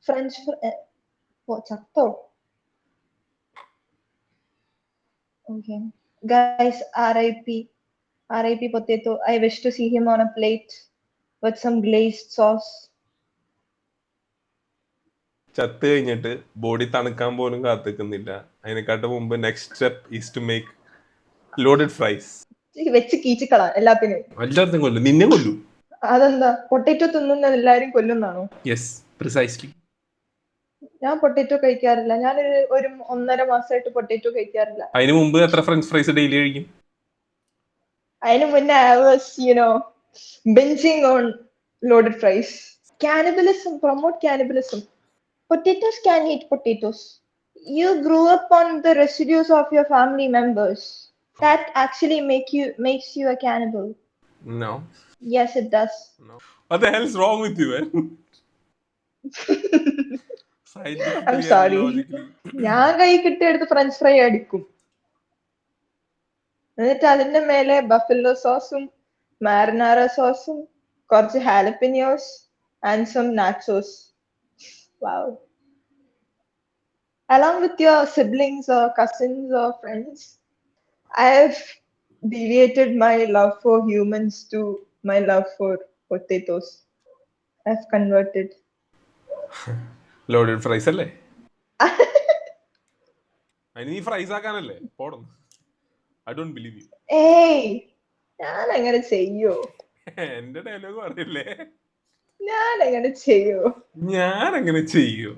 French ചത്തോ? Okay. Guys, RIP potato. I wish to see him on a plate with some glazed sauce. ചത്ത് കഴിഞ്ഞിട്ട് body തണുക്കാൻ പോലും കാത്തിക്കുന്നില്ല. അതിനെക്കാട്ട് മുമ്പ് next step is to make loaded fries. വെച്ച് കീച്ചിക്കളാ എല്ലാത്തിനും. എല്ലാത്തിനും കൊല്ലും, നിന്നെ കൊല്ലും. അതെന്താ? പൊട്ടറ്റോ തിന്നുന്ന എല്ലാരും കൊല്ലുന്നാണോ? Yes, precisely. ഞാൻ പൊട്ടറ്റോ കഴിക്കാറില്ല. ഞാനൊരു 1.5 മാസമായിട്ട് പൊട്ടറ്റോ കഴിക്കാറില്ല. അതിന് മുമ്പ് എത്ര ഫ്രഞ്ച് ഫ്രൈസ് ഡെയിലി കഴിക്കും? അതിന് മുന്നേ I was, binging on loaded fries. Cannibalism, promote cannibalism. Potatoes can eat potatoes. You grew up on the residues of your family members. That actually makes you a cannibal. No. Yes, it does. No. What the hell is wrong with you, man? I'm sorry. ഞാൻ കൈ കിട്ടിയെടുത്ത് French fry അടിക്കും. എന്നിട്ട് അതിന്റെ മേലെ buffalo സോസും marinara സോസും കുറച്ച് jalapenos and some nachos. Wow. Along with your siblings or cousins or friends, I have deviated my love for humans to my love for potatoes. I've converted. Loaded fries അല്ലേ? അതിന് നീ fries ആക്കാനല്ലേ പോടുന്നു. I don't believe you. ഏയ്, ഞാൻ അങ്ങനെ ചെയ്യോ? എന്റെ dialogue പറയല്ലേ? ഞാൻ അങ്ങനെ ചെയ്യോ? ഞാൻ അങ്ങനെ ചെയ്യോ?